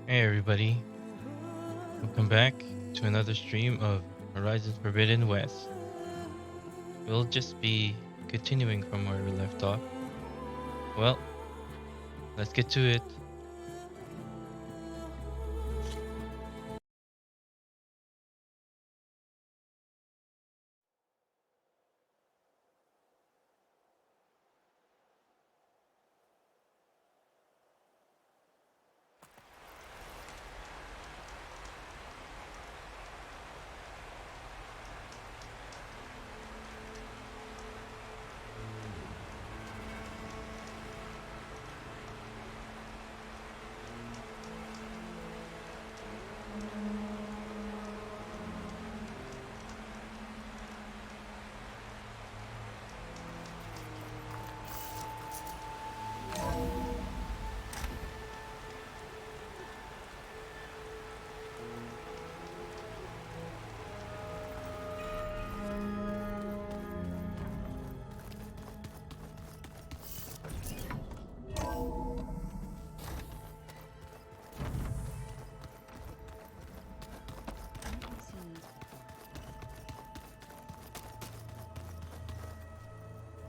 Hey everybody, welcome back to another stream of Horizon Forbidden West. We'll just be continuing from where we left off. Well, let's get to it.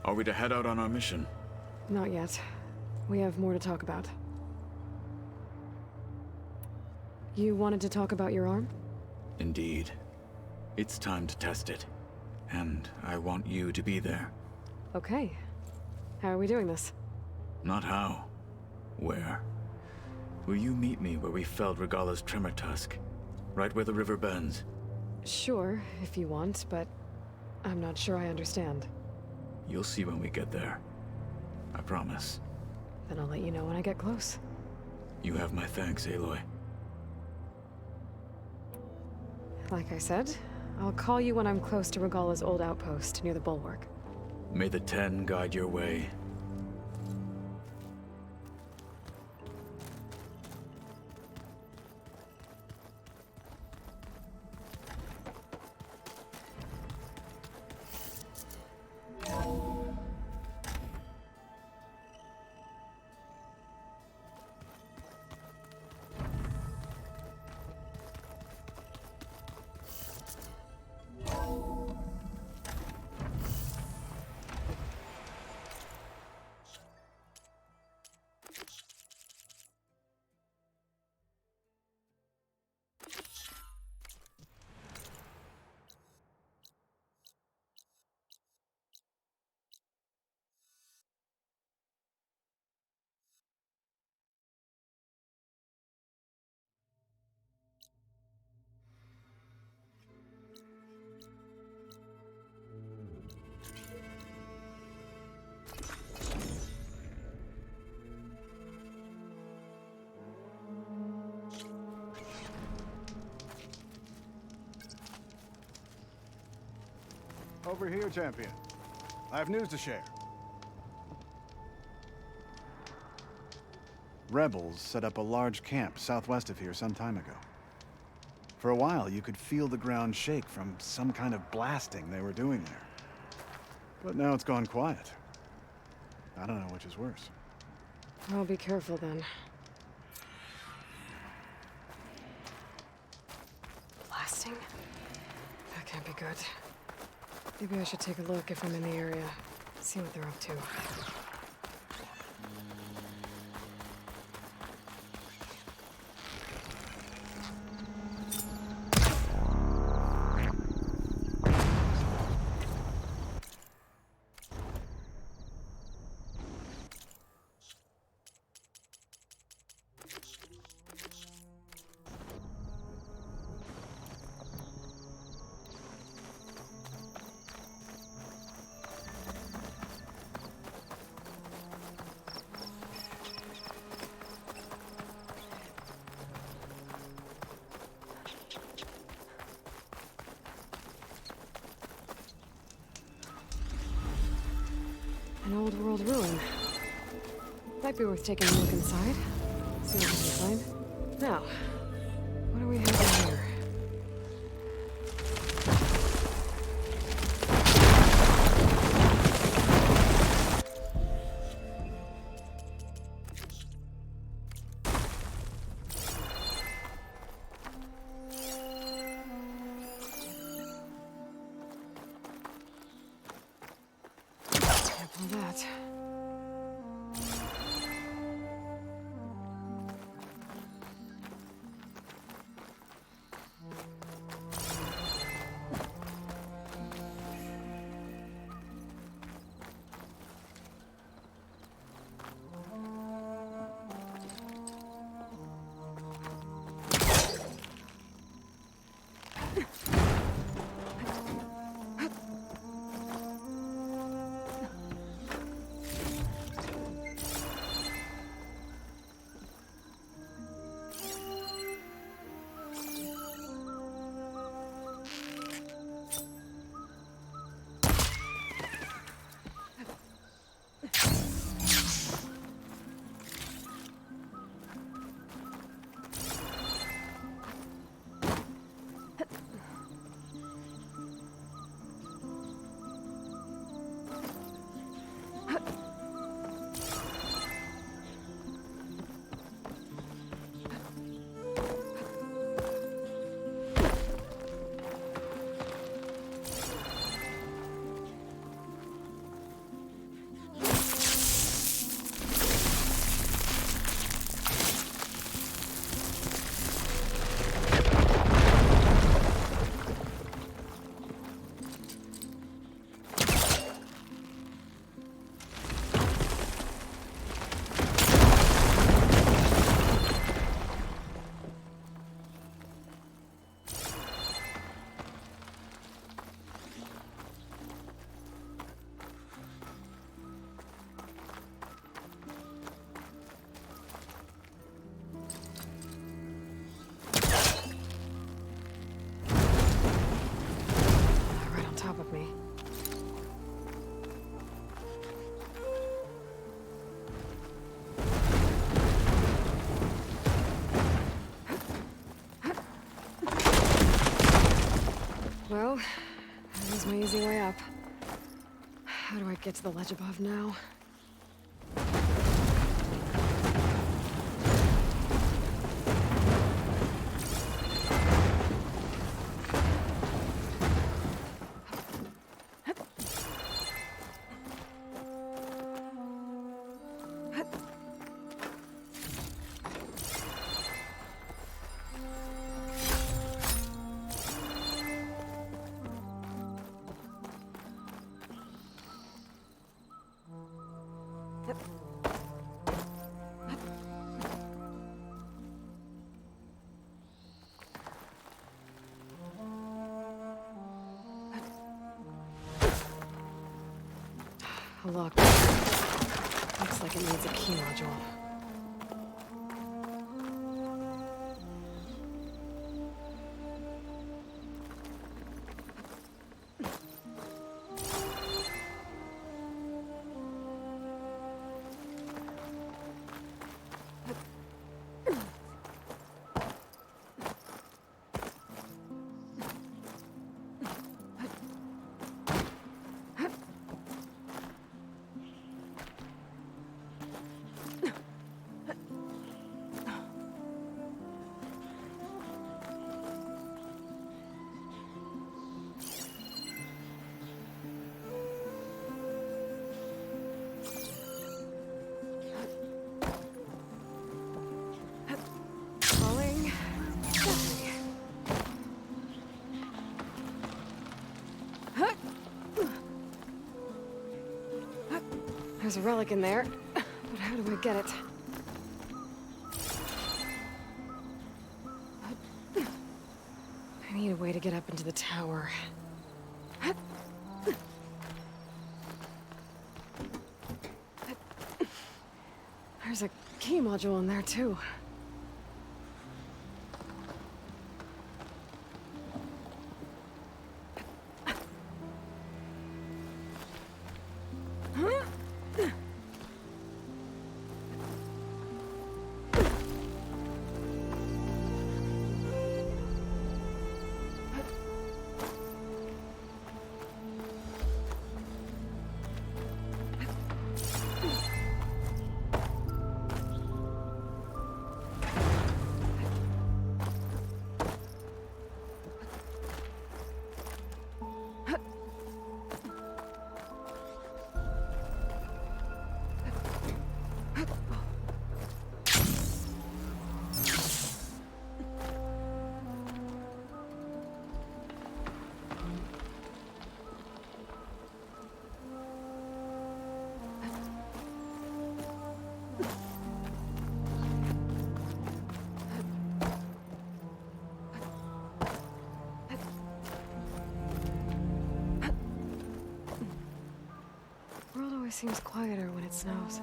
Are we to head out on our mission? Not yet. We have more to talk about. You wanted to talk about your arm? Indeed. It's time to test it. And I want you to be there. Okay. How are we doing this? Not how. Where. Will you meet me where we felled Regalla's Tremor Tusk? Right where the river bends? Sure, if you want, but I'm not sure I understand. You'll see when we get there. I promise. Then I'll let you know when I get close. You have my thanks, Aloy. Like I said, I'll call you when I'm close to Regalla's old outpost near the bulwark. May the Ten guide your way. Over here, champion. I have news to share. Rebels set up a large camp southwest of here some time ago. For a while, you could feel the ground shake from some kind of blasting they were doing there. But now it's gone quiet. I don't know which is worse. I'll be careful then. Blasting? That can't be good. Maybe I should take a look if I'm in the area. See what they're up to. An old world ruin. Might be worth taking a look inside. See what we can find. Now, what do we have in here? Or that. Right on top of me. Well, that was my easy way up. How do I get to the ledge above now? A lock. Looks like it needs a key module. Falling. There's a relic in there, but how do I get it? I need a way to get up into the tower. There's a key module in there, too. seems quieter when it snows.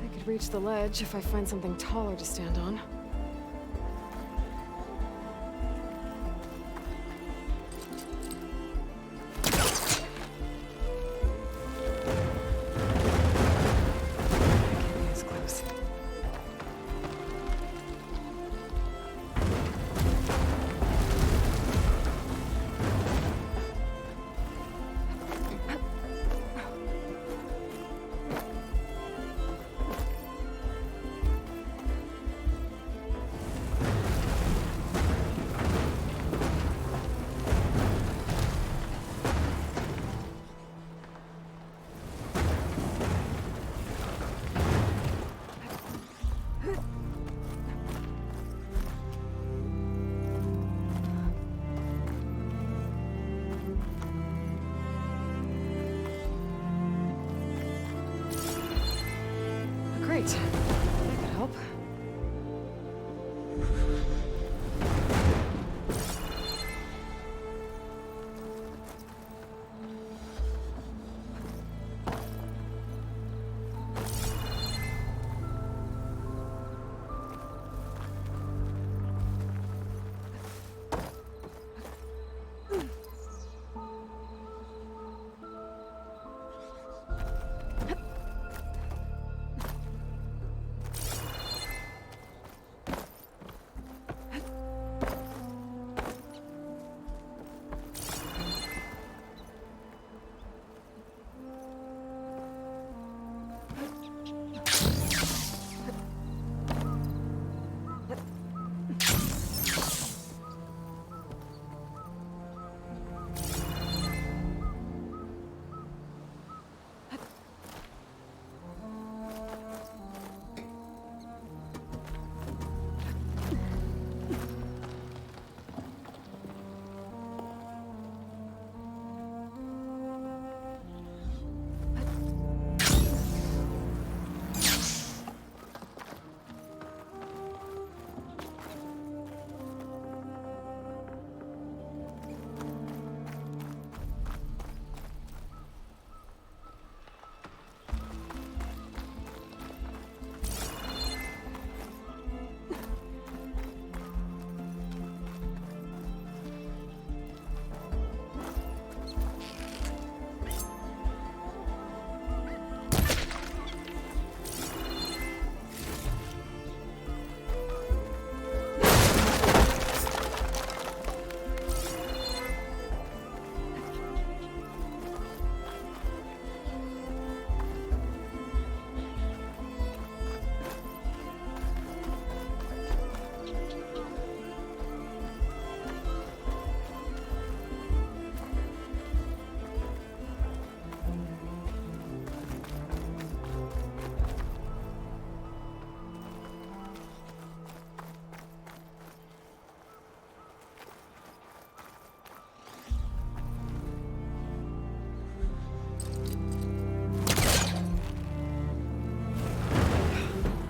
I could reach the ledge if I find something taller to stand on. Can't be as close. Great. That could help.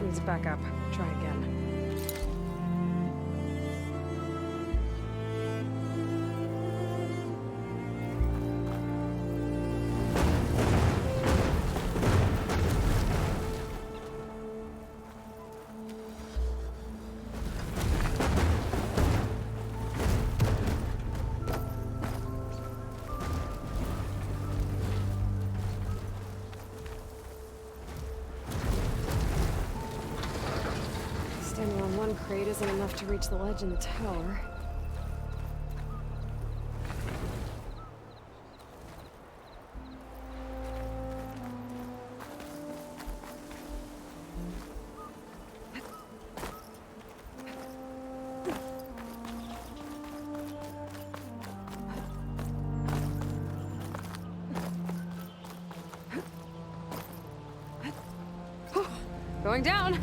Needs backup. Try again. Standing on one crate isn't enough to reach the ledge in the tower. Going down!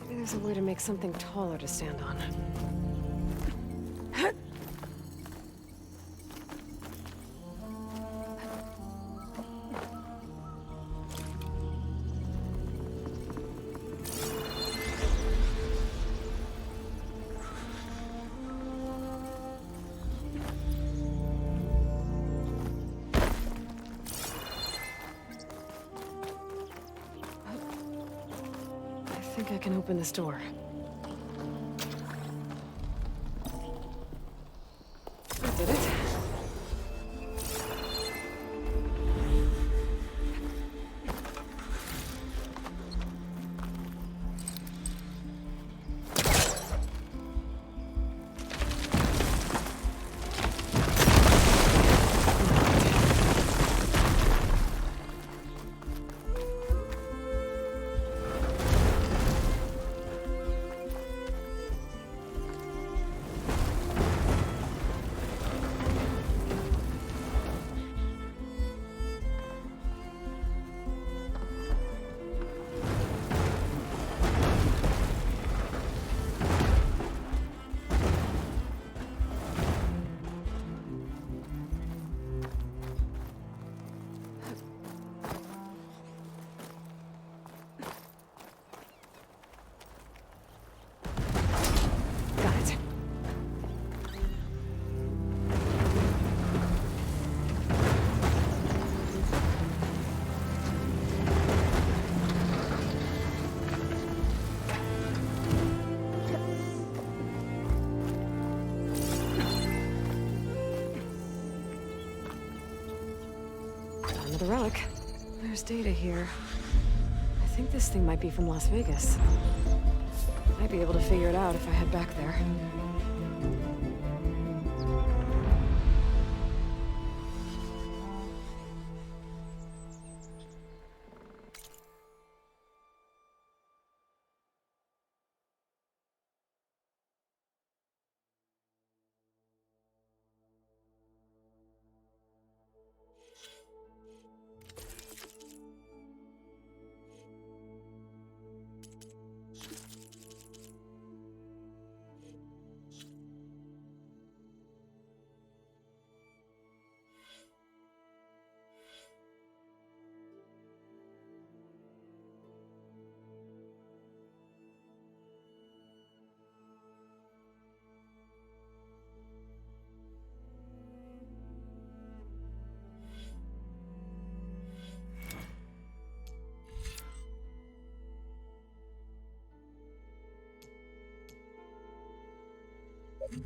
Maybe there's a way to make something taller to stand on. I think I can open this door. I did it. Got it. Another relic. There's data here. I think this thing might be from Las Vegas. Might be able to figure it out if I head back there. My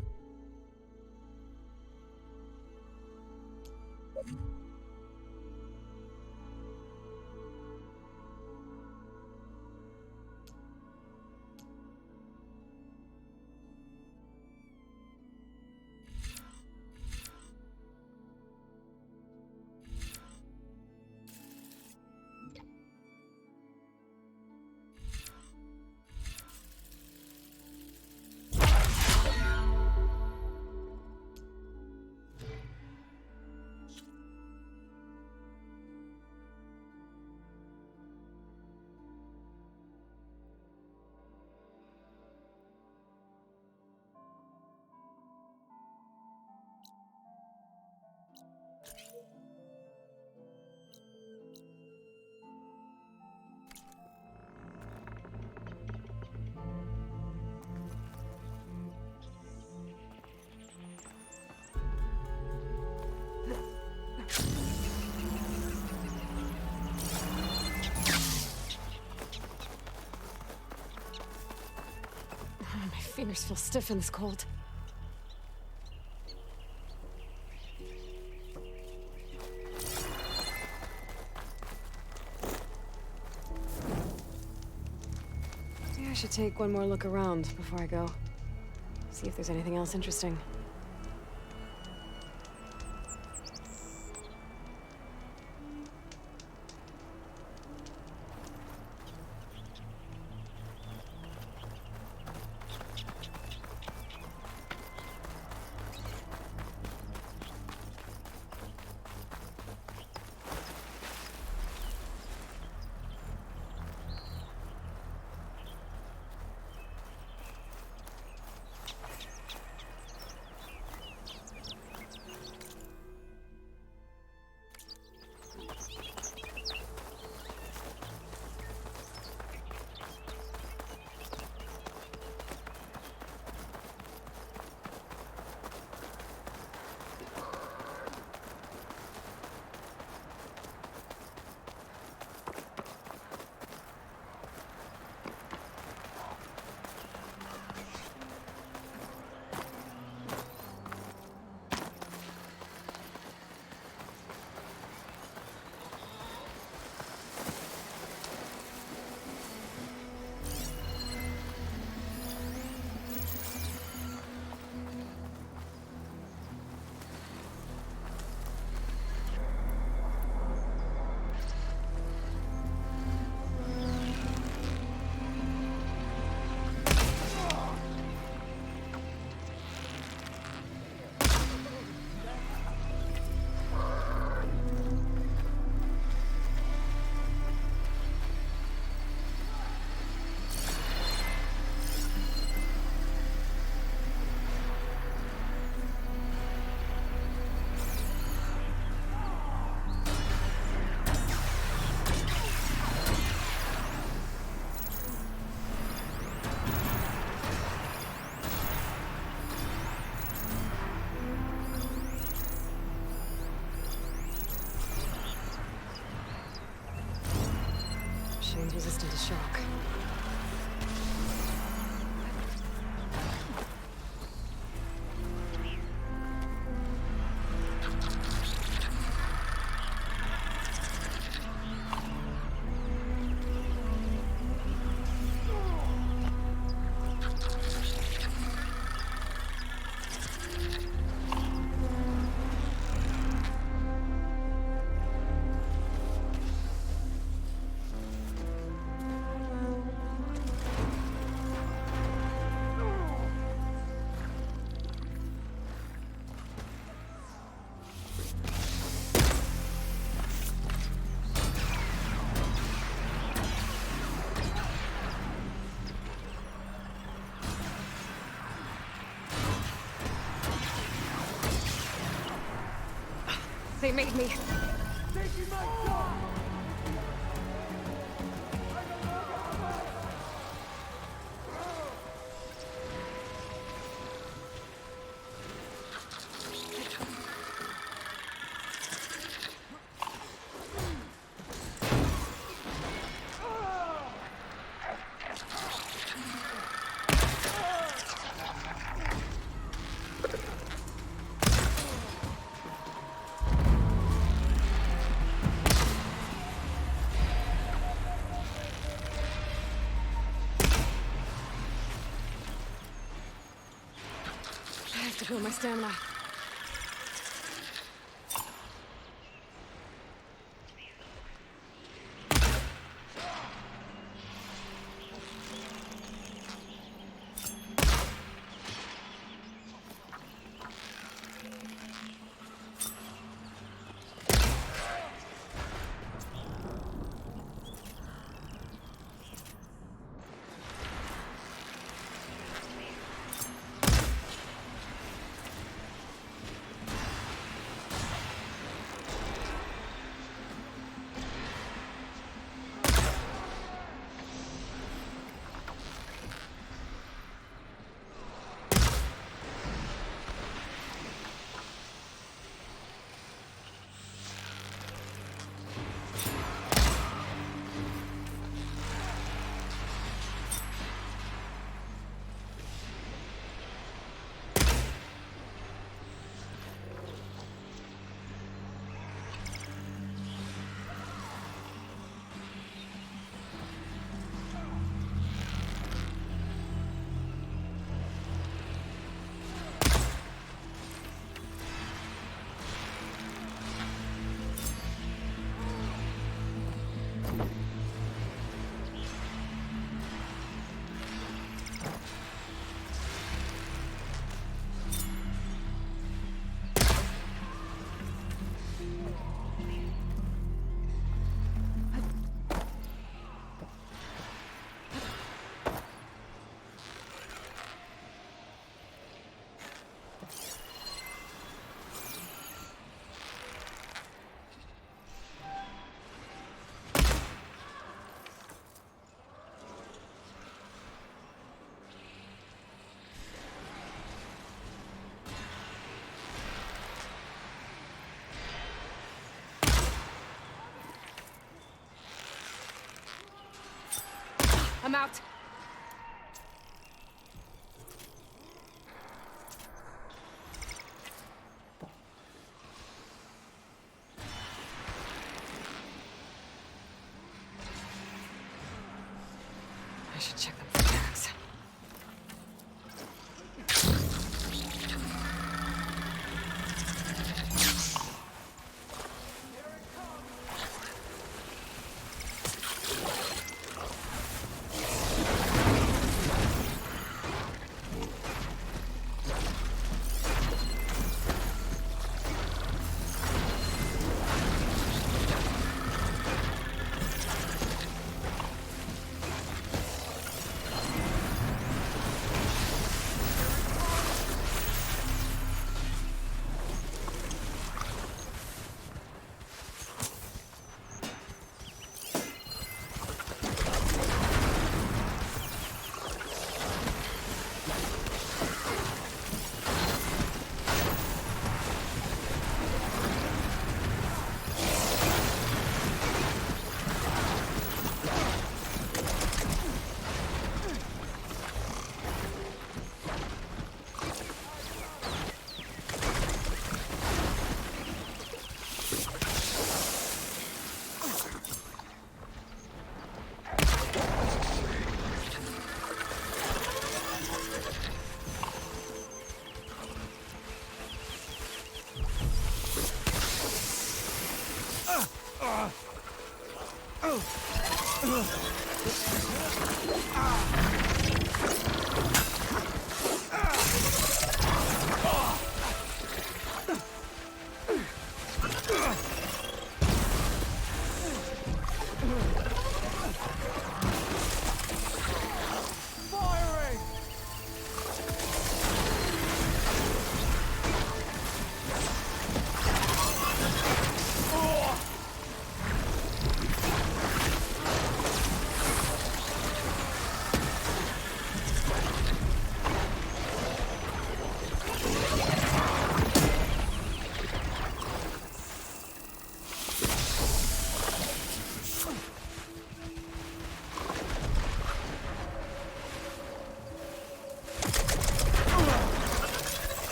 fingers feel stiff in this cold. Maybe I should take one more look around before I go. See if there's anything else interesting. Machine's resistant to shock. They made me. have to build my stamina. I'm out. I should check them for tags.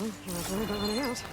Well, we'll have to worry about running out.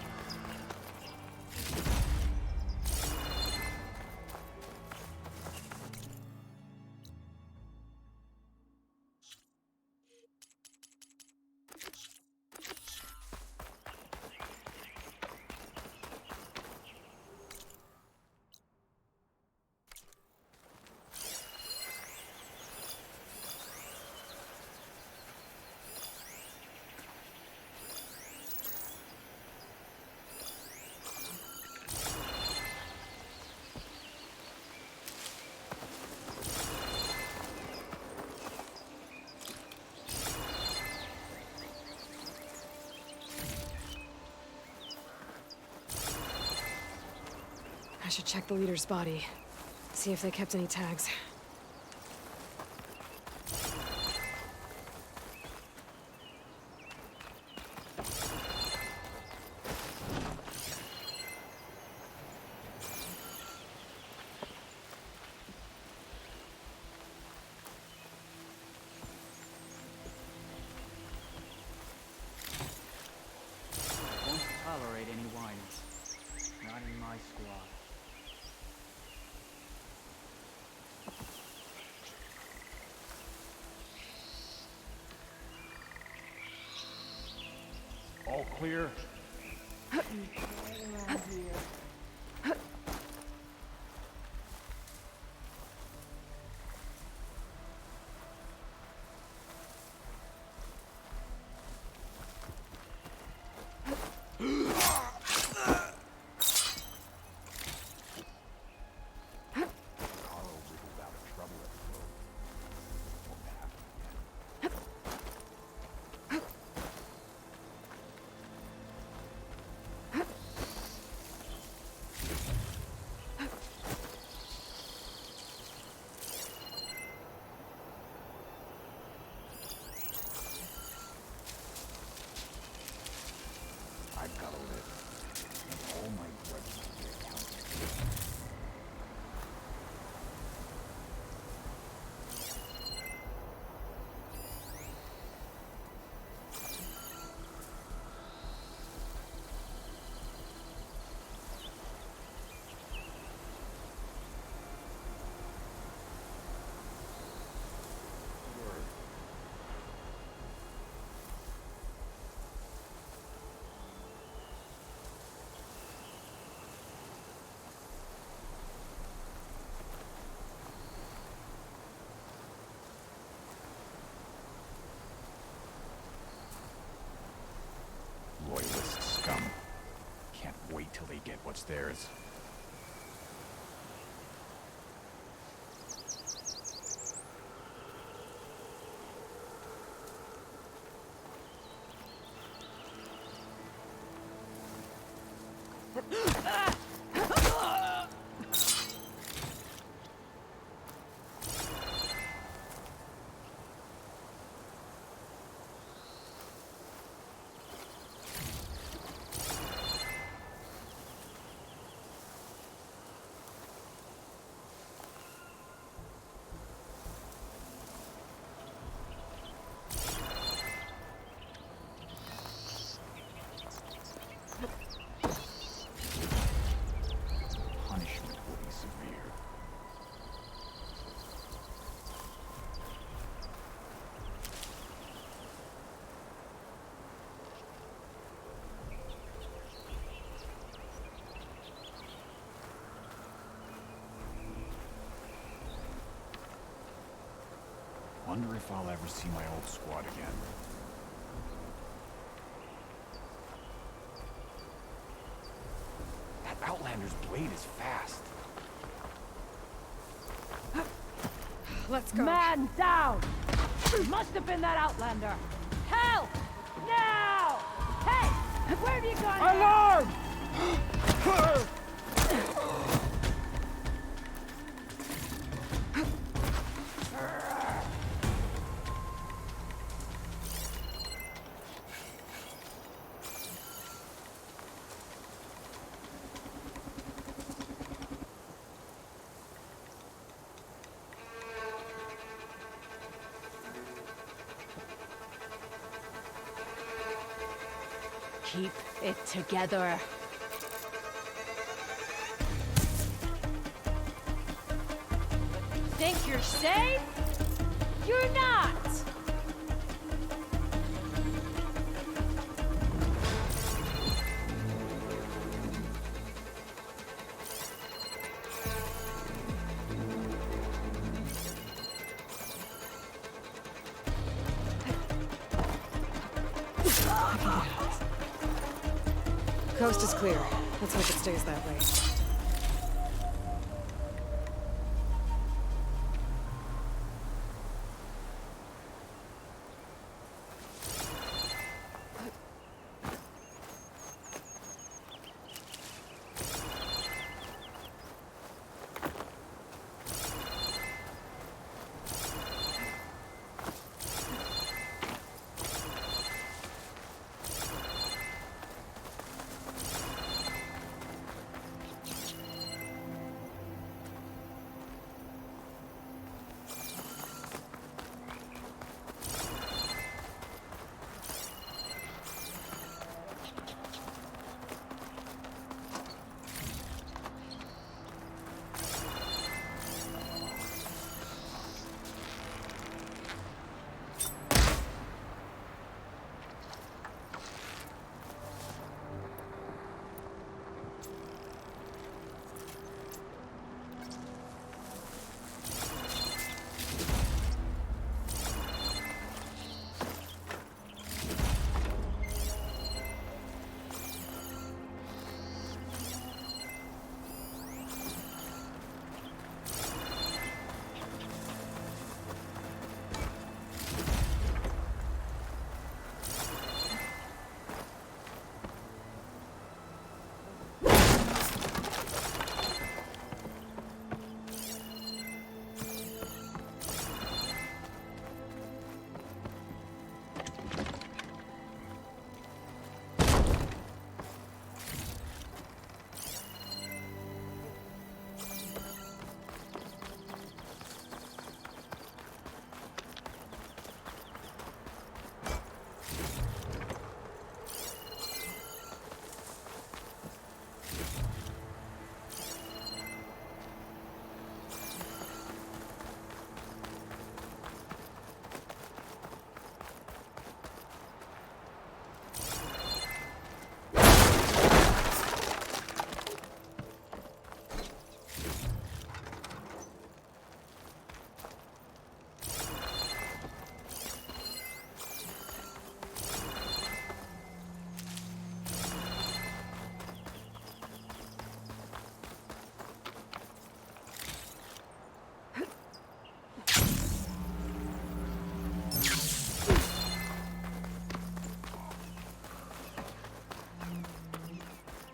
I should check the leader's body. See if they kept any tags. Won't tolerate any whines. Not in my squad. All clear? I've got to live. And all my grudges will be accounted for. Loyalist scum. Can't wait till they get what's theirs. Punishment will be severe. Wonder if I'll ever see my old squad again. That Outlander's blade is fast. Let's go. Man down! Must have been that Outlander. Help! Now! Hey! Where have you gone? Alarm! Keep it together. Think you're safe? You're not! Coast is clear. Let's hope it stays that way.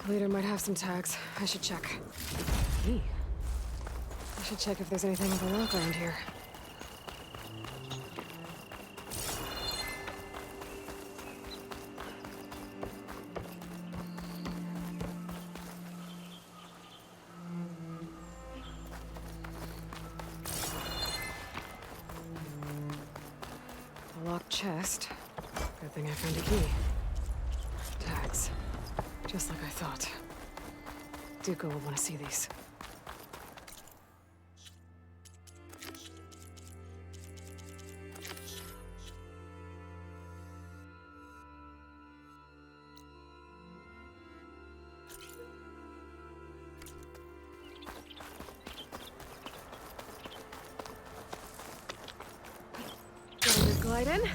The leader might have some tags. I should check. Hey. I should check if there's anything with a lock around here. A locked chest. Good thing I found a key. Tags. Just like I thought. Dooku will want to see these. Gonna glide in.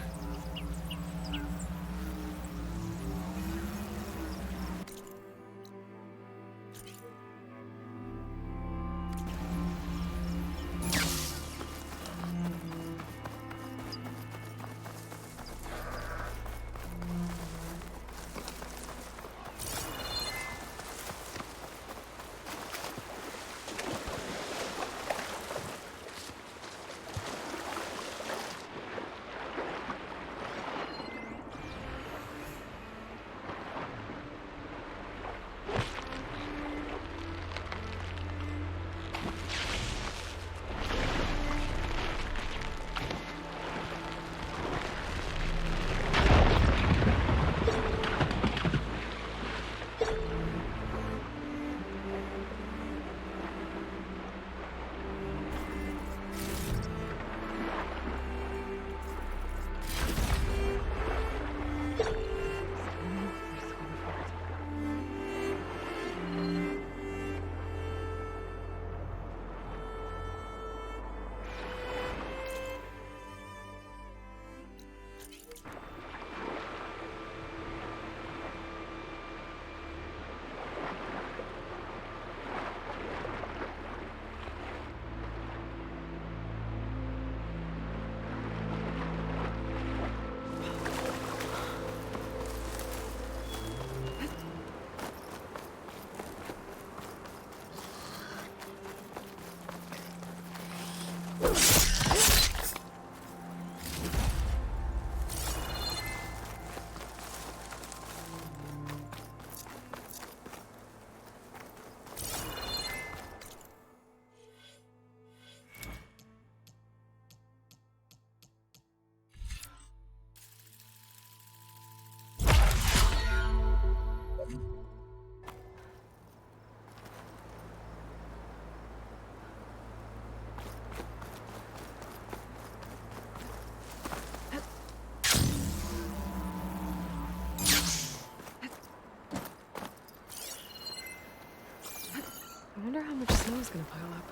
I wonder how much snow is gonna pile up.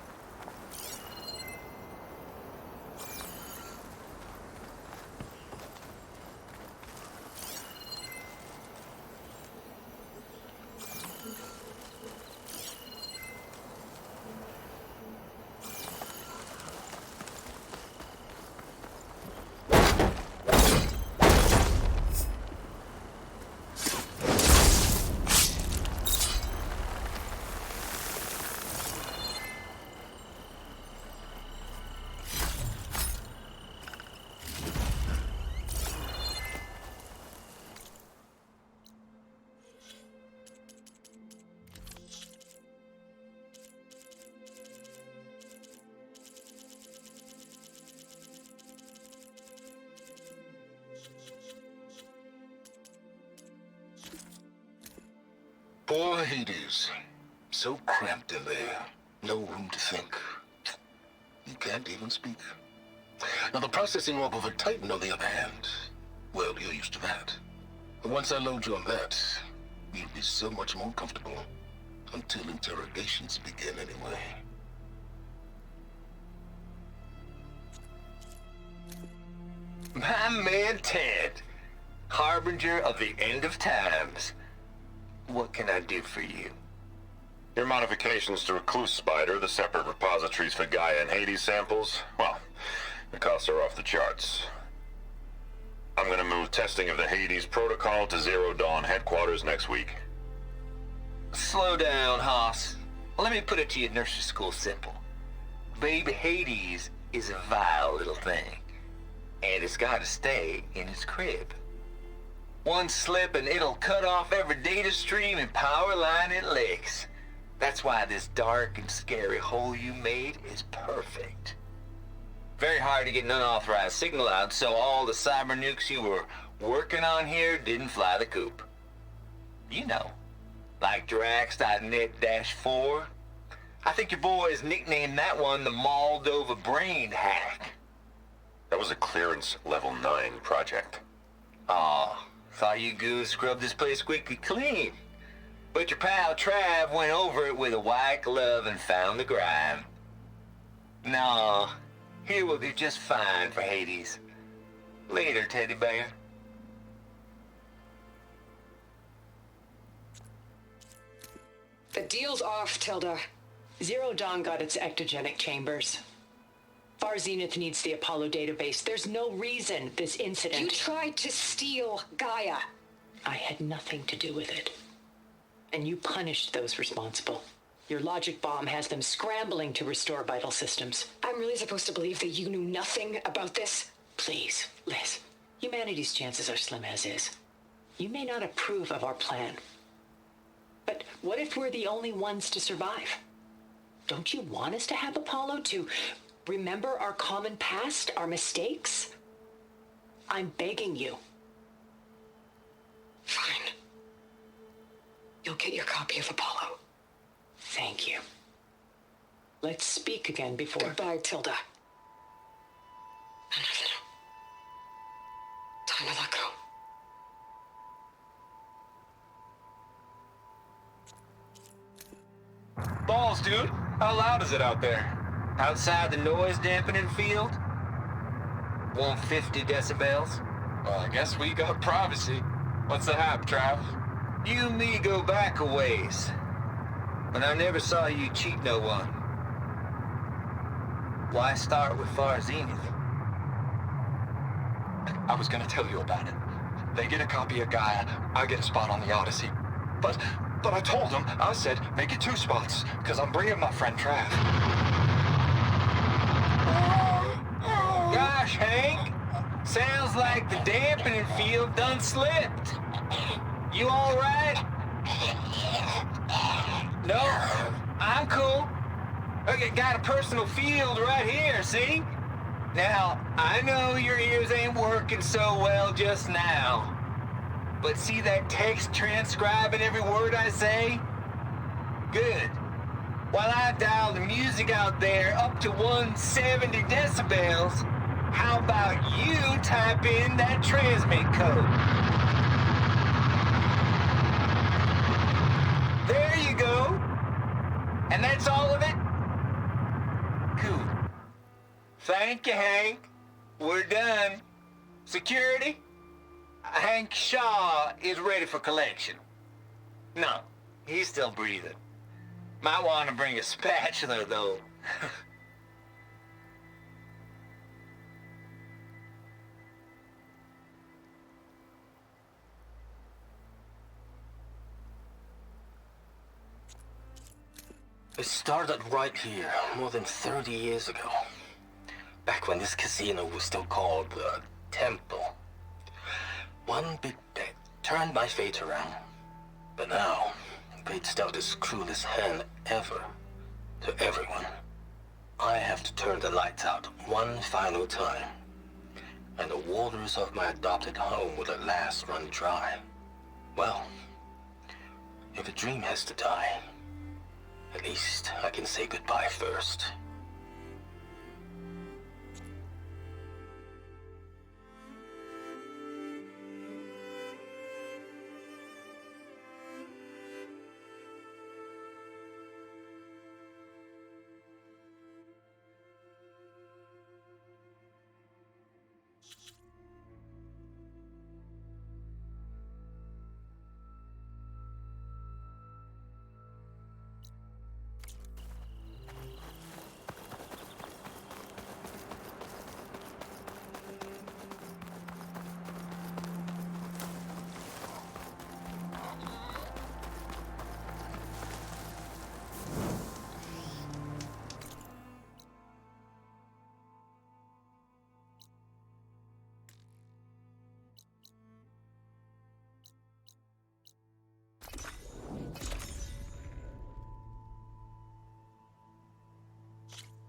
Poor Hades. So cramped in there. No room to think. You can't even speak. Now, the processing orb of a Titan, on the other hand, well, you're used to that. But once I load you on that, you'll be so much more comfortable. Until interrogations begin, anyway. My man Ted, harbinger of the end of times. What can I do for you? Your modifications to Recluse Spider, the separate repositories for Gaia and Hades samples, well, the costs are off the charts. I'm gonna move testing of the Hades protocol to Zero Dawn headquarters next week. Slow down, Hoss. Let me put it to you nursery school simple. Baby Hades is a vile little thing, and it's gotta stay in its crib. One slip and it'll cut off every data stream and power line it licks. That's why this dark and scary hole you made is perfect. Very hard to get an unauthorized signal out, so all the cyber nukes you were working on here didn't fly the coop. You know, like Drax.net-4. I think your boys nicknamed that one the Moldova Brain Hack. That was a clearance level 9 project. Aw. Thought you goons scrubbed this place squeaky clean. But your pal Trav went over it with a white glove and found the grime. No, here will do just fine for Hades. Later, teddy bear. The deal's off, Tilda. Zero Dawn got its ectogenic chambers. Far Zenith needs the Apollo database. There's no reason this incident... You tried to steal Gaia. I had nothing to do with it. And you punished those responsible. Your logic bomb has them scrambling to restore vital systems. I'm really supposed to believe that you knew nothing about this? Please, Liz. Humanity's chances are slim as is. You may not approve of our plan. But what if we're the only ones to survive? Don't you want us to have Apollo to... remember our common past, our mistakes? I'm begging you. Fine. You'll get your copy of Apollo. Thank you. Let's speak again before... Goodbye, Tilda. No. Time to let go. Balls, dude. How loud is it out there? Outside the noise dampening field? 150 decibels? Well, I guess we got privacy. What's the hap, Trav? You and me go back a ways. But I never saw you cheat no one. Why start with Far Zenith? I was gonna tell you about it. They get a copy of Gaia, I get a spot on the Odyssey. But I told them, I said, make it 2 spots, because I'm bringing my friend Trav. Gosh, Hank. Sounds like the dampening field done slipped. You all right? No, I'm cool. Okay, got a personal field right here, see? Now, I know your ears ain't working so well just now. But see that text transcribing every word I say? Good. While I dial the music out there up to 170 decibels, how about you type in that transmit code? There you go. And that's all of it? Cool. Thank you, Hank. We're done. Security? Hank Shaw is ready for collection. No, he's still breathing. Might want to bring a spatula, though. It started right here, more than 30 years ago. Back when this casino was still called the Temple. One big bet turned my fate around. But now, fate's dealt this cruelest hand ever to everyone. I have to turn the lights out one final time. And the waters of my adopted home will at last run dry. Well, if a dream has to die, at least I can say goodbye first.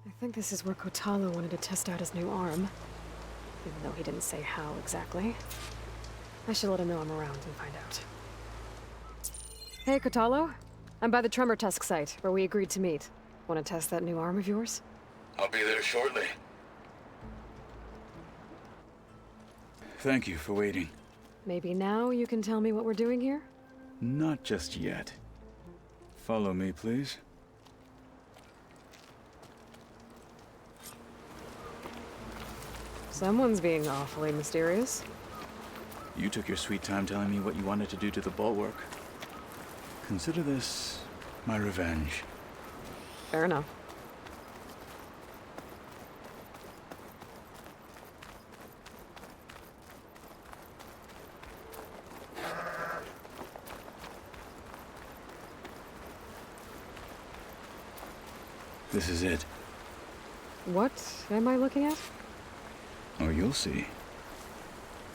I think this is where Kotalo wanted to test out his new arm. Even though he didn't say how exactly. I should let him know I'm around and find out. Hey, Kotalo. I'm by the Tremor Tusk site, where we agreed to meet. Want to test that new arm of yours? I'll be there shortly. Thank you for waiting. Maybe now you can tell me what we're doing here? Not just yet. Follow me, please. Someone's being awfully mysterious. You took your sweet time telling me what you wanted to do to the bulwark. Consider this my revenge. Fair enough. This is it. What am I looking at? Oh, you'll see.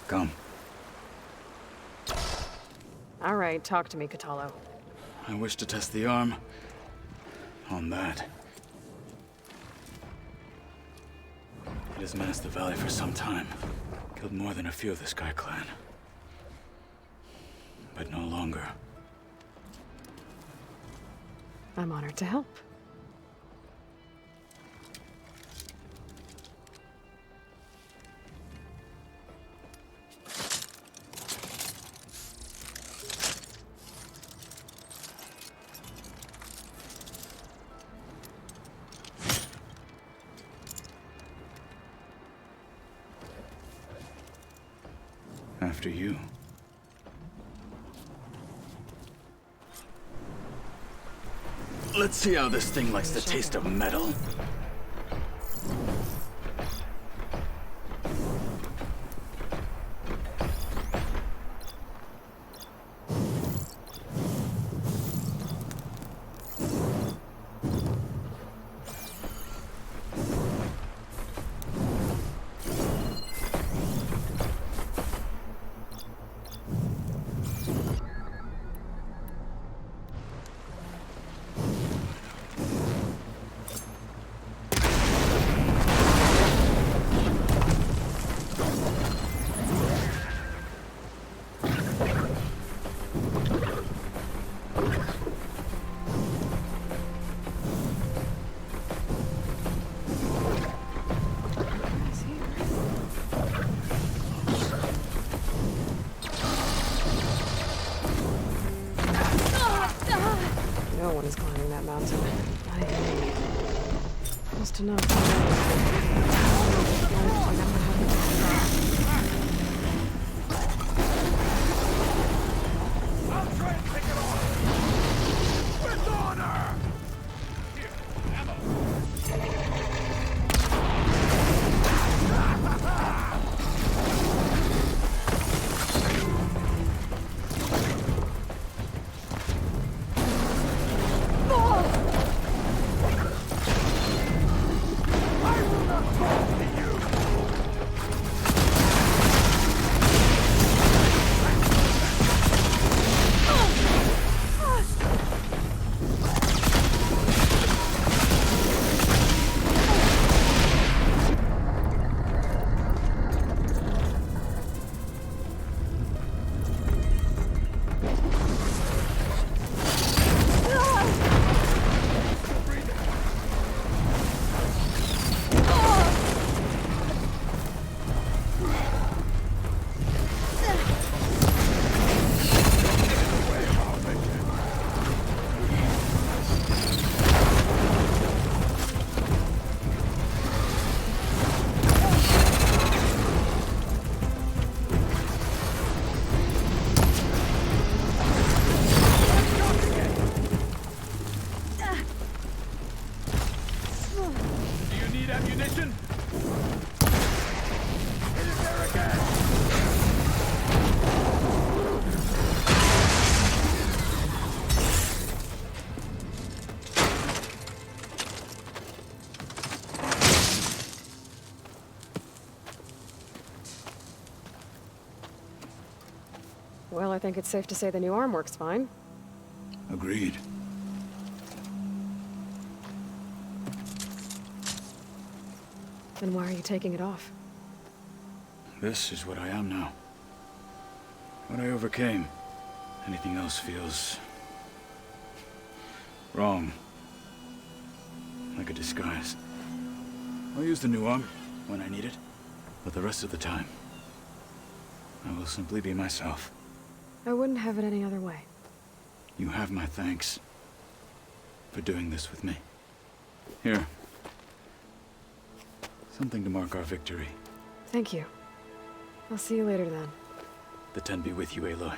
Come. All right, talk to me, Kotalo. I wish to test the arm on that. It has menaced the valley for some time. Killed more than a few of the Sky Clan. But no longer. I'm honored to help. After you. Let's see how this thing likes the taste of metal. No one is climbing that mountain. Not even me. Close to enough. I'll try and take it off! With honor! Here, ammo! Do you need ammunition? Hit it there again! Well, I think it's safe to say the new arm works fine. Agreed. Then why are you taking it off? This is what I am now. What I overcame. Anything else feels... wrong. Like a disguise. I'll use the new arm when I need it, but the rest of the time, I will simply be myself. I wouldn't have it any other way. You have my thanks for doing this with me. Here. Something to mark our victory. Thank you. I'll see you later then. The Ten be with you, Aloy.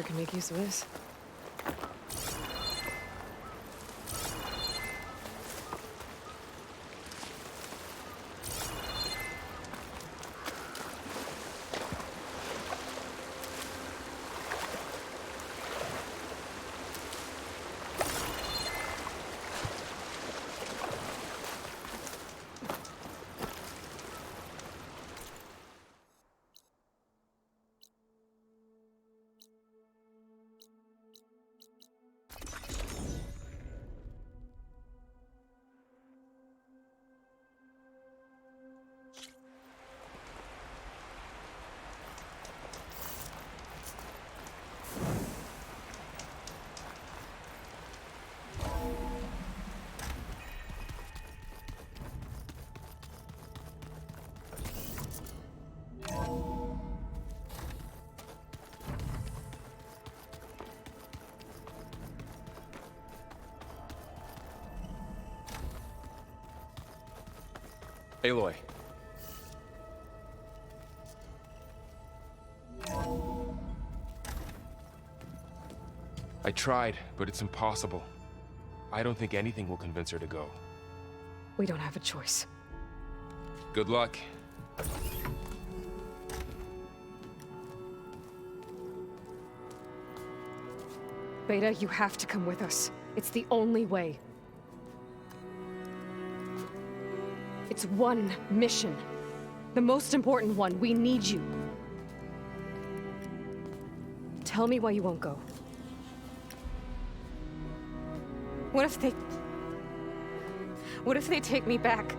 sure can make use of this. Aloy. I tried, but it's impossible. I don't think anything will convince her to go. We don't have a choice. Good luck. Beta, you have to come with us. It's the only way. It's one mission. The most important one. We need you. Tell me why you won't go. What if they take me back?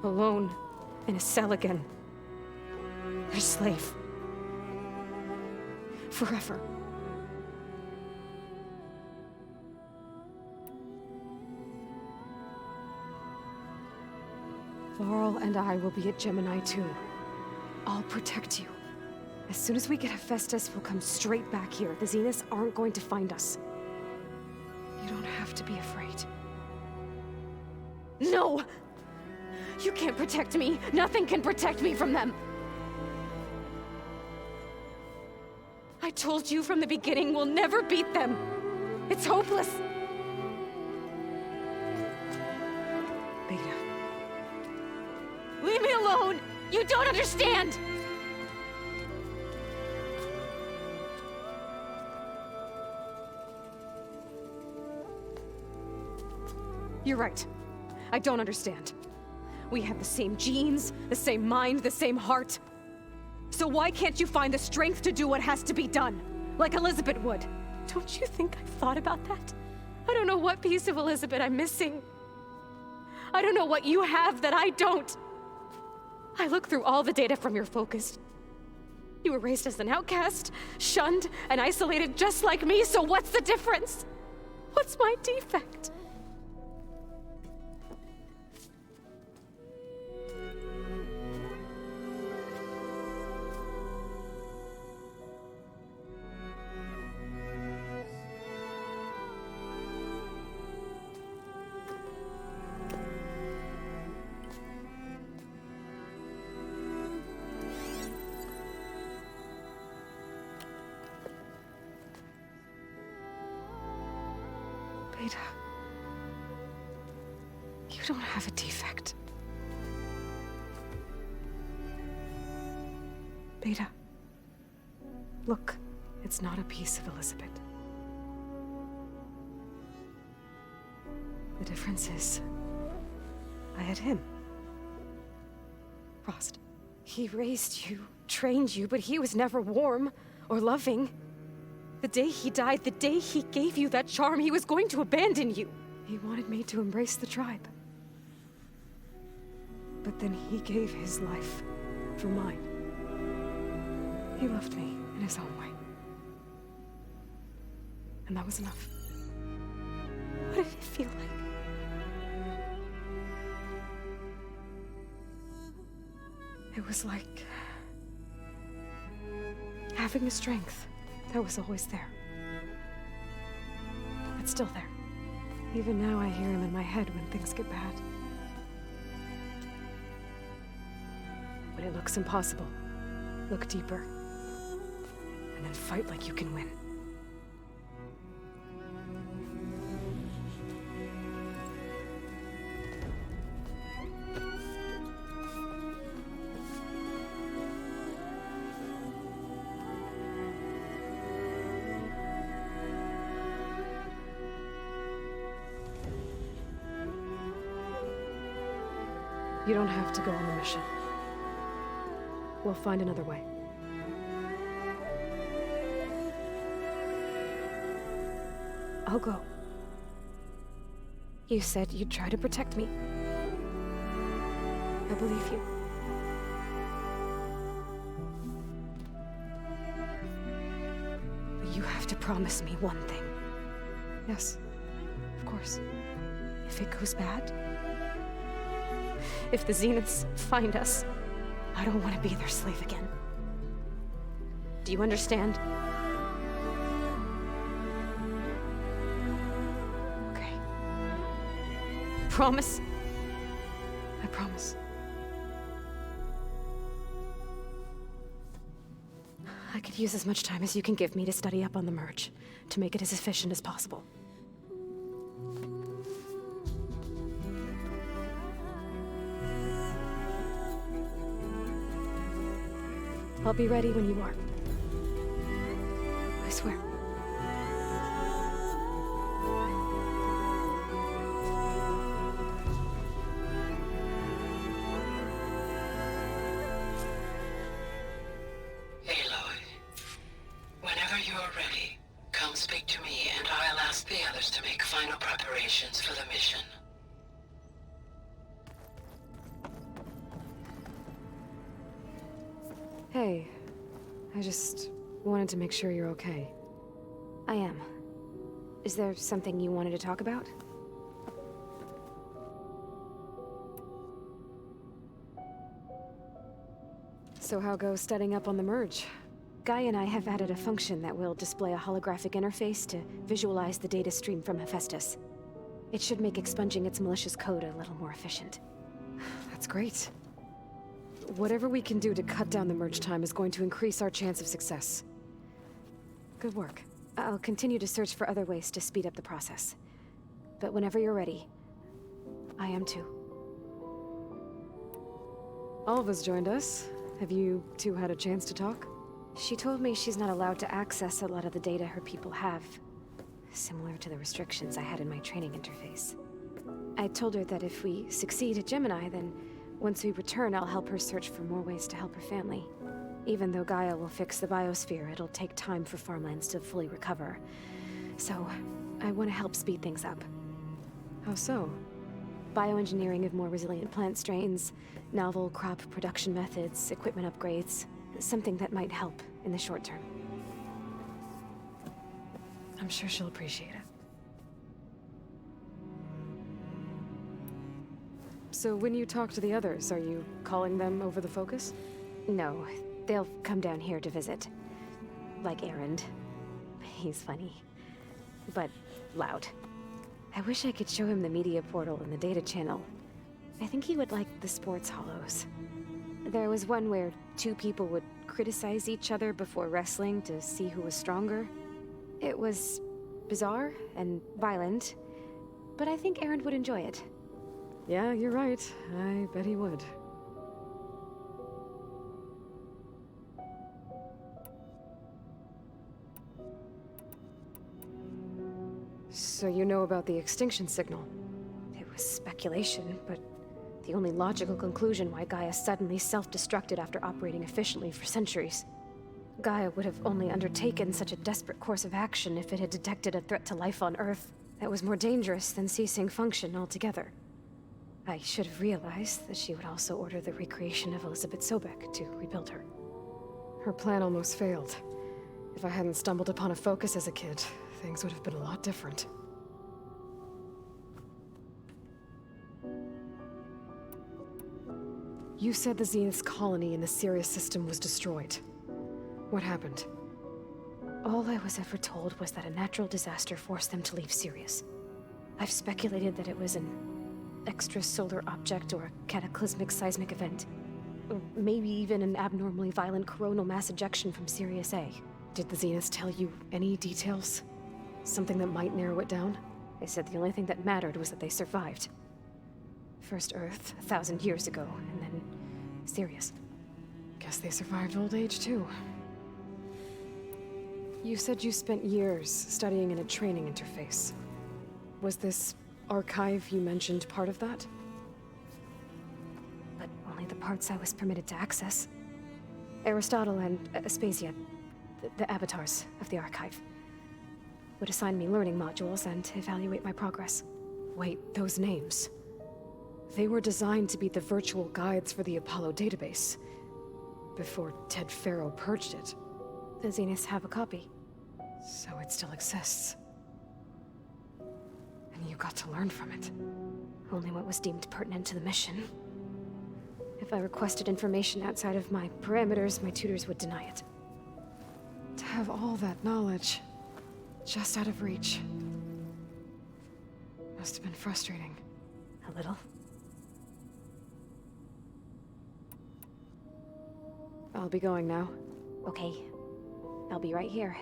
Alone, in a cell again. Their slave. Forever. Varl and I will be at Gemini too. I'll protect you. As soon as we get Hephaestus, we'll come straight back here. The Zeniths aren't going to find us. You don't have to be afraid. No! You can't protect me. Nothing can protect me from them. I told you from the beginning we'll never beat them. It's hopeless. Beta. Leave me alone! You don't understand! You're right. I don't understand. We have the same genes, the same mind, the same heart. So why can't you find the strength to do what has to be done? Like Elizabeth would. Don't you think I've thought about that? I don't know what piece of Elizabeth I'm missing. I don't know what you have that I don't. I look through all the data from your focus. You were raised as an outcast, shunned, and isolated just like me, so what's the difference? What's my defect? Beta, you don't have a defect. Beta, look, it's not a piece of Elizabeth. The difference is, I had him. Frost. He raised you, trained you, but he was never warm or loving. The day he died, the day he gave you that charm, he was going to abandon you. He wanted me to embrace the tribe. But then he gave his life for mine. He loved me in his own way. And that was enough. What did it feel like? It was like having the strength that was always there. It's still there. Even now I hear him in my head when things get bad. When it looks impossible, look deeper. And then fight like you can win. You don't have to go on the mission. We'll find another way. I'll go. You said you'd try to protect me. I believe you. But you have to promise me one thing. Yes, of course. If it goes bad, if the Zeniths find us, I don't want to be their slave again. Do you understand? Okay. Promise? I promise. I could use as much time as you can give me to study up on the merge, to make it as efficient as possible. I'll be ready when you are. I swear. Aloy, whenever you are ready, come speak to me and I'll ask the others to make final preparations for the mission. Hey, I just wanted to make sure you're okay. I am. Is there something you wanted to talk about? So how goes studying up on the merge? Guy and I have added a function that will display a holographic interface to visualize the data stream from Hephaestus. It should make expunging its malicious code a little more efficient. That's great. Whatever we can do to cut down the merge time is going to increase our chance of success. Good work. I'll continue to search for other ways to speed up the process. But whenever you're ready, I am too. Alva's joined us. Have you two had a chance to talk? She told me she's not allowed to access a lot of the data her people have. Similar to the restrictions I had in my training interface. I told her that if we succeed at Gemini, then once we return, I'll help her search for more ways to help her family. Even though Gaia will fix the biosphere, it'll take time for farmlands to fully recover. So, I want to help speed things up. How so? Bioengineering of more resilient plant strains, novel crop production methods, equipment upgrades. Something that might help in the short term. I'm sure she'll appreciate it. So when you talk to the others, are you calling them over the focus? No, they'll come down here to visit. Like Erend. He's funny. But loud. I wish I could show him the media portal and the data channel. I think he would like the sports hollows. There was one where two people would criticize each other before wrestling to see who was stronger. It was bizarre and violent, but I think Erend would enjoy it. Yeah, you're right. I bet he would. So you know about the extinction signal? It was speculation, but the only logical conclusion why Gaia suddenly self-destructed after operating efficiently for centuries. Gaia would have only undertaken such a desperate course of action if it had detected a threat to life on Earth that was more dangerous than ceasing function altogether. I should have realized that she would also order the recreation of Elizabeth Sobek to rebuild her. Her plan almost failed. If I hadn't stumbled upon a focus as a kid, things would have been a lot different. You said the Zenith's colony in the Sirius system was destroyed. What happened? All I was ever told was that a natural disaster forced them to leave Sirius. I've speculated that it was an extrasolar object or a cataclysmic seismic event. Or maybe even an abnormally violent coronal mass ejection from Sirius A. Did the Zeniths tell you any details? Something that might narrow it down? They said the only thing that mattered was that they survived. First Earth, 1,000 years ago, and then Sirius. Guess they survived old age, too. You said you spent years studying in a training interface. Was this archive you mentioned part of that? the parts I was permitted to access. Aristotle and Aspasia, the avatars of the Archive, would assign me learning modules and evaluate my progress. Wait, those names. They were designed to be the virtual guides for the Apollo database, before Ted Faro purged it. The Zeniths have a copy, so it still exists. And you got to learn from it. Only what was deemed pertinent to the mission. If I requested information outside of my parameters, my tutors would deny it. To have all that knowledge, just out of reach, must have been frustrating. A little. I'll be going now. Okay. I'll be right here.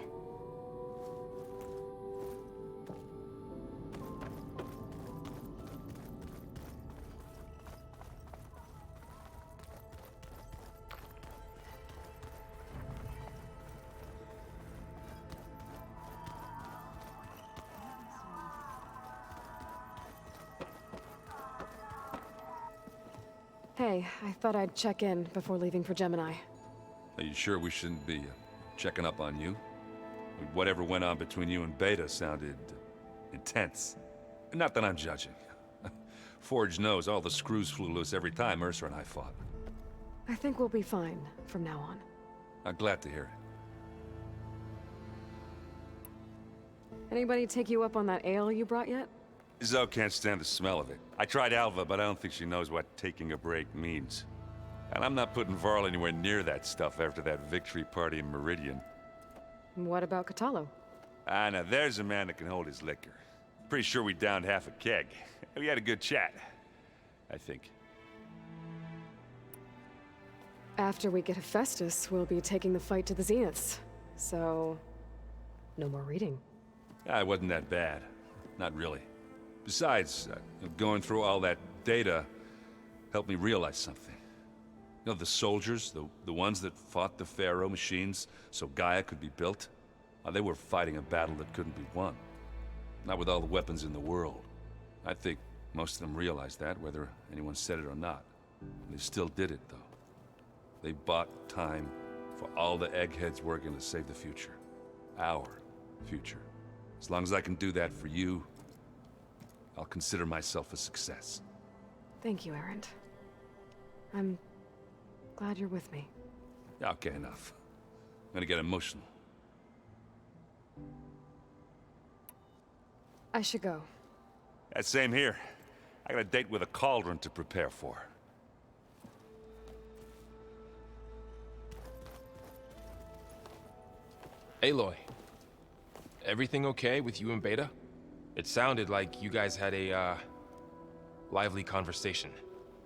Hey, I thought I'd check in before leaving for Gemini. Are you sure we shouldn't be checking up on you? Whatever went on between you and Beta sounded intense. Not that I'm judging. Forge knows all the screws flew loose every time Mercer and I fought. I think we'll be fine from now on. I'm glad to hear it. Anybody take you up on that ale you brought yet? Zoe can't stand the smell of it. I tried Alva, but I don't think she knows what taking a break means. And I'm not putting Varl anywhere near that stuff after that victory party in Meridian. What about Kotallo? Ah, now there's a man that can hold his liquor. Pretty sure we downed half a keg. We had a good chat, I think. After we get Hephaestus, we'll be taking the fight to the Zeniths. So, no more reading. Ah, it wasn't that bad. Not really. Besides, going through all that data helped me realize something. You know, the soldiers, the ones that fought the Pharaoh machines so Gaia could be built, they were fighting a battle that couldn't be won. Not with all the weapons in the world. I think most of them realized that, whether anyone said it or not. They still did it, though. They bought time for all the eggheads working to save the future. Our future. As long as I can do that for you, I'll consider myself a success. Thank you, Erend. I'm glad you're with me. Yeah, okay, enough. I'm gonna get emotional. I should go. That same here. I got a date with a cauldron to prepare for. Aloy, everything okay with you and Beta? It sounded like you guys had a, lively conversation.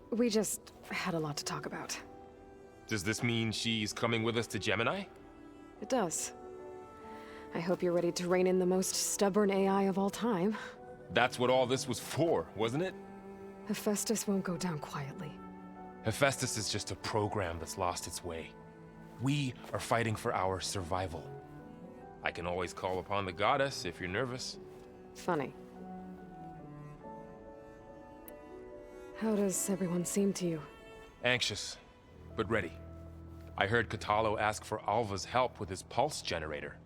We just had a lot to talk about. Does this mean she's coming with us to Gemini? It does. I hope you're ready to rein in the most stubborn AI of all time. That's what all this was for, wasn't it? Hephaestus won't go down quietly. Hephaestus is just a program that's lost its way. We are fighting for our survival. I can always call upon the goddess if you're nervous. Funny. How does everyone seem to you? Anxious, but ready. I heard Kotallo ask for Alva's help with his pulse generator.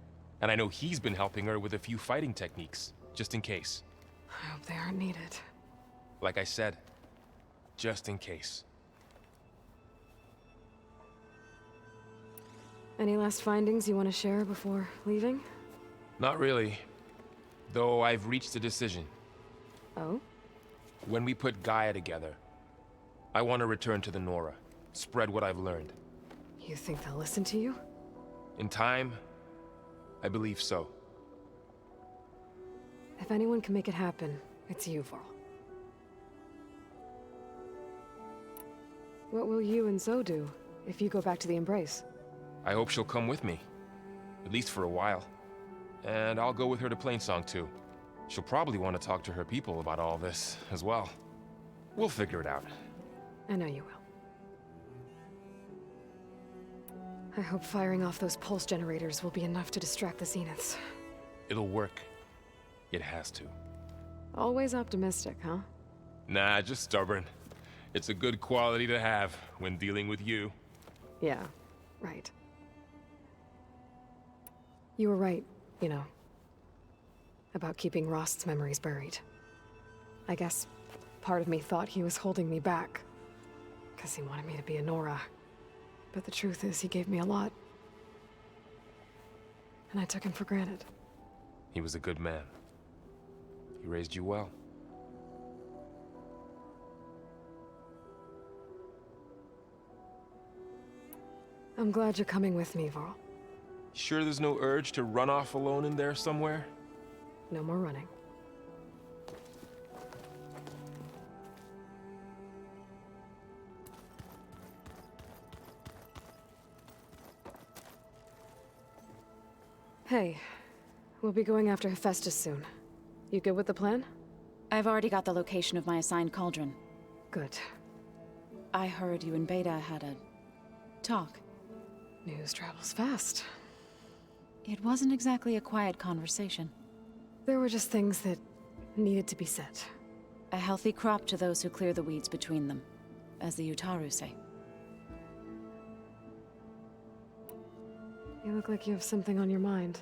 And I know he's been helping her with a few fighting techniques, just in case. I hope they aren't needed. Like I said, just in case. Any last findings you want to share before leaving? Not really. Though I've reached a decision. Oh? When we put Gaia together, I want to return to the Nora. Spread what I've learned. You think they'll listen to you? In time, I believe so. If anyone can make it happen, it's you, Varl. What will you and Zoe do if you go back to the Embrace? I hope she'll come with me. At least for a while. And I'll go with her to Plainsong too. She'll probably want to talk to her people about all this as well. We'll figure it out. I know you will. I hope firing off those pulse generators will be enough to distract the Zeniths. It'll work. It has to. Always optimistic, huh? Nah, just stubborn. It's a good quality to have when dealing with you. Yeah, right. You were right, you know, about keeping Rost's memories buried. I guess part of me thought he was holding me back, because he wanted me to be a Nora. But the truth is, he gave me a lot. And I took him for granted. He was a good man. He raised you well. I'm glad you're coming with me, Varl. Sure there's no urge to run off alone in there somewhere? No more running. Hey, we'll be going after Hephaestus soon. You good with the plan? I've already got the location of my assigned cauldron. Good. I heard you and Beta had a talk. News travels fast. It wasn't exactly a quiet conversation. There were just things that needed to be said. A healthy crop to those who clear the weeds between them, as the Utaru say. You look like you have something on your mind.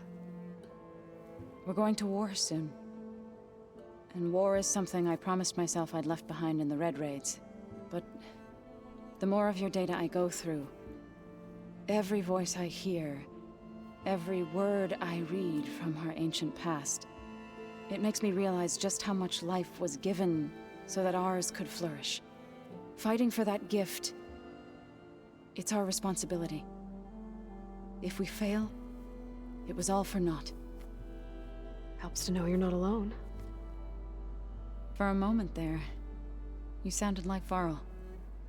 We're going to war soon. And war is something I promised myself I'd left behind in the Red Raids. But the more of your data I go through, every voice I hear, every word I read from our ancient past, it makes me realize just how much life was given so that ours could flourish. Fighting for that gift, it's our responsibility. If we fail, it was all for naught. Helps to know you're not alone. For a moment there, you sounded like Varl.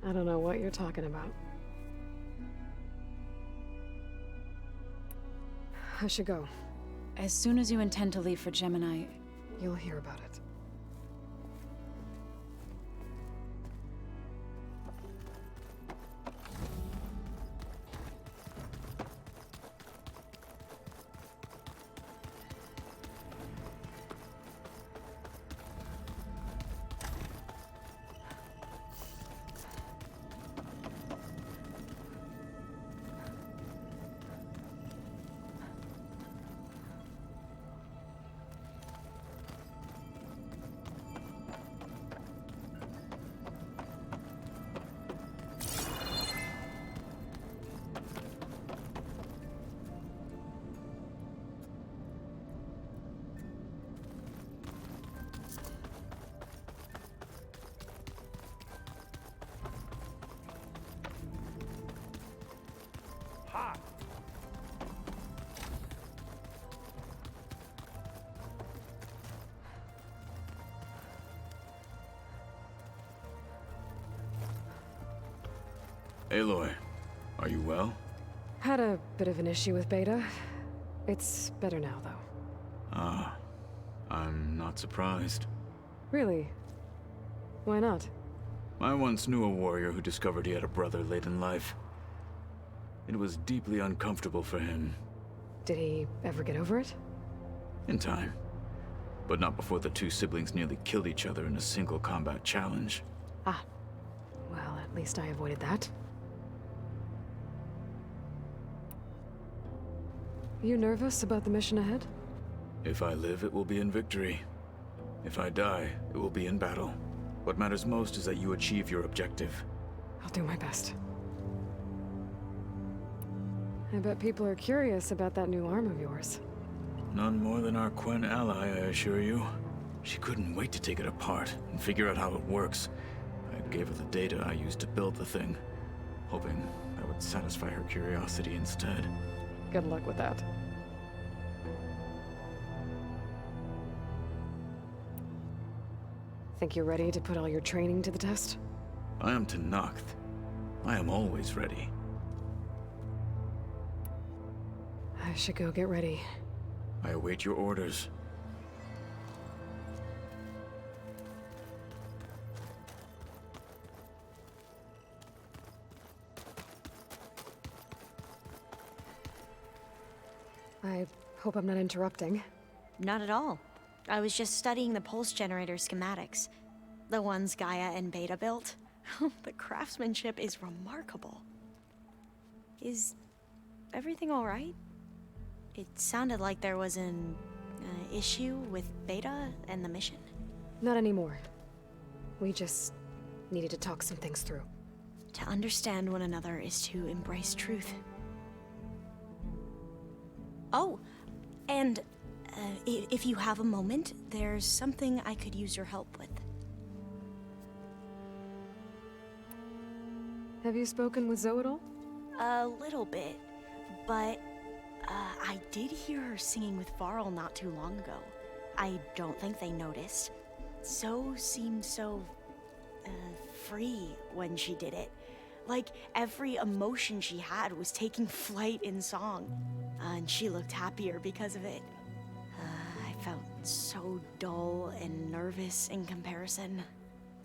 I don't know what you're talking about. I should go. As soon as you intend to leave for Gemini, you'll hear about it. Aloy, are you well? Had a bit of an issue with Beta. It's better now, though. Ah, I'm not surprised. Really? Why not? I once knew a warrior who discovered he had a brother late in life. It was deeply uncomfortable for him. Did he ever get over it? In time. But not before the two siblings nearly killed each other in a single combat challenge. Ah. Well, at least I avoided that. You nervous about the mission ahead? If I live, it will be in victory. If I die, it will be in battle. What matters most is that you achieve your objective. I'll do my best. I bet people are curious about that new arm of yours. None more than our Quen ally, I assure you. She couldn't wait to take it apart and figure out how it works. I gave her the data I used to build the thing, hoping that would satisfy her curiosity instead. Good luck with that. Think you're ready to put all your training to the test? I am Tenakth. I am always ready. I should go get ready. I await your orders. I hope I'm not interrupting. Not at all. I was just studying the pulse generator schematics. The ones Gaia and Beta built. The craftsmanship is remarkable. Is everything all right? It sounded like there was an issue with Beta and the mission. Not anymore. We just needed to talk some things through. To understand one another is to embrace truth. Oh, and if you have a moment, there's something I could use your help with. Have you spoken with Zoe at all? A little bit, but I did hear her singing with Varl not too long ago. I don't think they noticed. Zoe seemed so free when she did it. Like every emotion she had was taking flight in song. And she looked happier because of it. I felt so dull and nervous in comparison.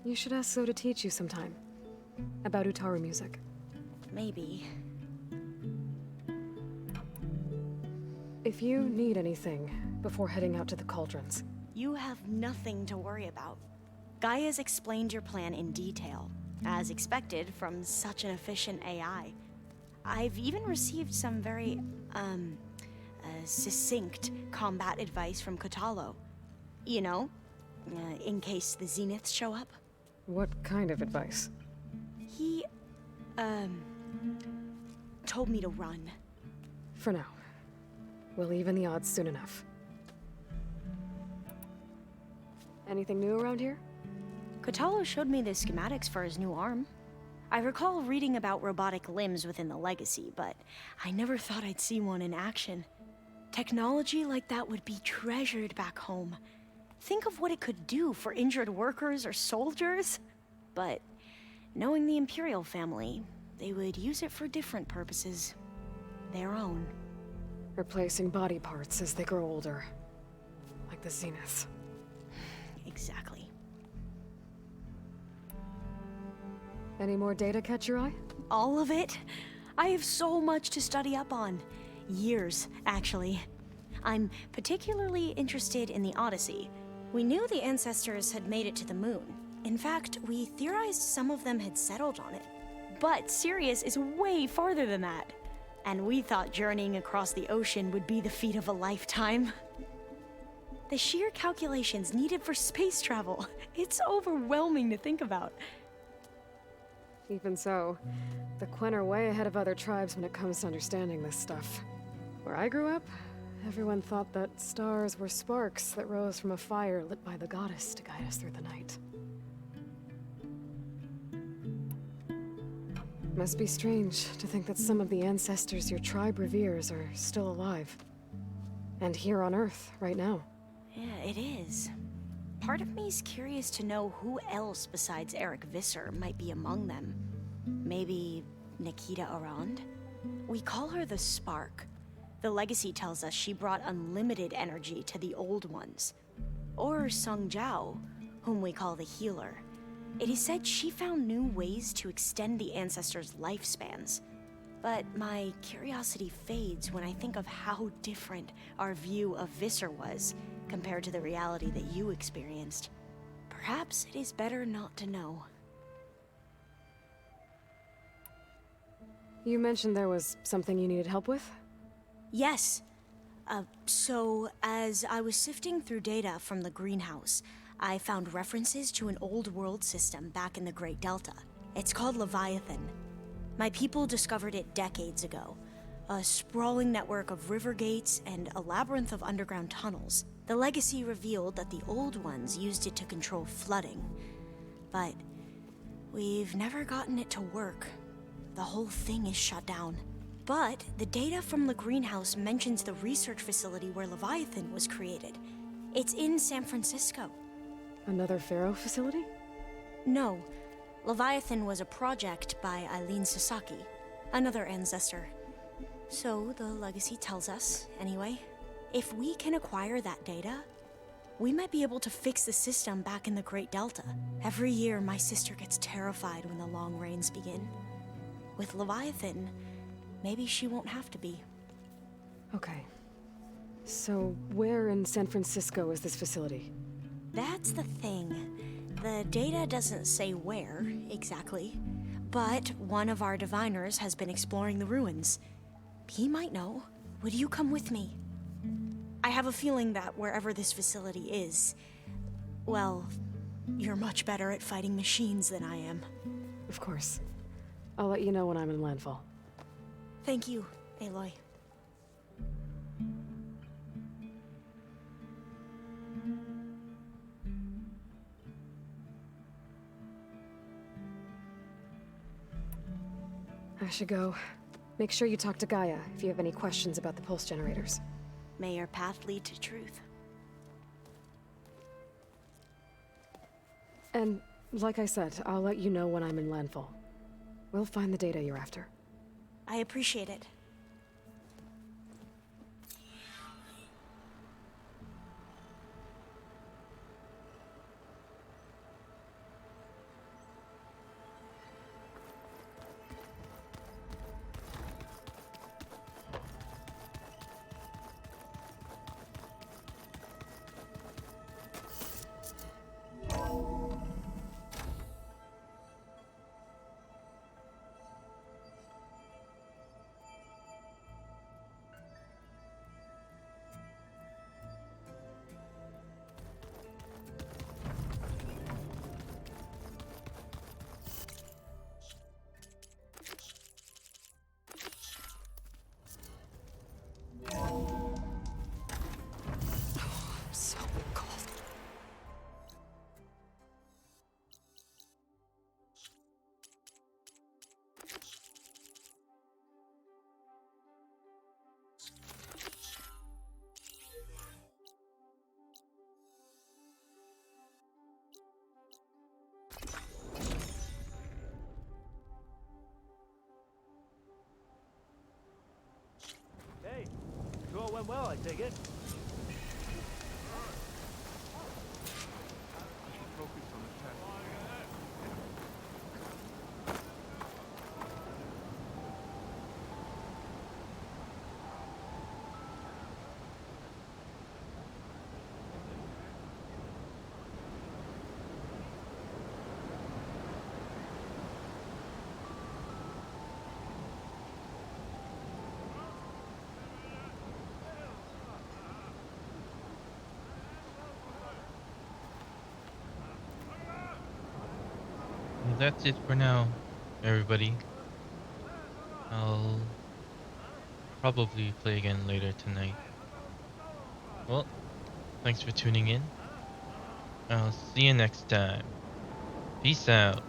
You should ask Zoe to teach you sometime. About Utaru music. Maybe. If you need anything before heading out to the cauldrons. You have nothing to worry about. Gaia's explained your plan in detail, as expected from such an efficient AI. I've even received some very, succinct combat advice from Kotallo. You know, in case the Zeniths show up. What kind of advice? He, told me to run. For now. We'll even the odds soon enough. Anything new around here? Kotallo showed me the schematics for his new arm. I recall reading about robotic limbs within the Legacy, but I never thought I'd see one in action. Technology like that would be treasured back home. Think of what it could do for injured workers or soldiers. But knowing the Imperial family, they would use it for different purposes. Their own. Replacing body parts as they grow older. Like the Zeniths. Exactly. Any more data catch your eye? All of it? I have so much to study up on. Years, actually. I'm particularly interested in the Odyssey. We knew the ancestors had made it to the moon. In fact, we theorized some of them had settled on it. But Sirius is way farther than that. And we thought journeying across the ocean would be the feat of a lifetime. The sheer calculations needed for space travel, it's overwhelming to think about. Even so, the Quen are way ahead of other tribes when it comes to understanding this stuff. Where I grew up, everyone thought that stars were sparks that rose from a fire lit by the goddess to guide us through the night. Must be strange to think that some of the ancestors your tribe reveres are still alive. And here on Earth, right now. Yeah, it is. Part of me's curious to know who else besides Eric Visser might be among them. Maybe Nikita Arand? We call her the Spark. The Legacy tells us she brought unlimited energy to the Old Ones. Or Sung Jiao, whom we call the Healer. It is said she found new ways to extend the ancestors' lifespans. But my curiosity fades when I think of how different our view of Visser was compared to the reality that you experienced. Perhaps it is better not to know. You mentioned there was something you needed help with? Yes. So, as I was sifting through data from the greenhouse, I found references to an old world system back in the Great Delta. It's called Leviathan. My people discovered it decades ago. A sprawling network of river gates and a labyrinth of underground tunnels. The Legacy revealed that the Old Ones used it to control flooding. But we've never gotten it to work. The whole thing is shut down. But the data from the greenhouse mentions the research facility where Leviathan was created. It's in San Francisco. Another Pharaoh facility? No. Leviathan was a project by Eileen Sasaki, another ancestor. So the Legacy tells us, anyway, if we can acquire that data, we might be able to fix the system back in the Great Delta. Every year, my sister gets terrified when the long rains begin. With Leviathan, maybe she won't have to be. Okay. So, where in San Francisco is this facility? That's the thing. The data doesn't say where, exactly, but one of our diviners has been exploring the ruins. He might know. Would you come with me? I have a feeling that wherever this facility is, well, you're much better at fighting machines than I am. Of course. I'll let you know when I'm in landfall. Thank you, Aloy. I should go. Make sure you talk to Gaia if you have any questions about the pulse generators. May your path lead to truth. And, like I said, I'll let you know when I'm in landfall. We'll find the data you're after. I appreciate it. So cold. Hey, tour went well, I take it. Well, that's it for now, everybody. I'll probably play again later tonight. Well, thanks for tuning in. I'll see you next time. Peace out.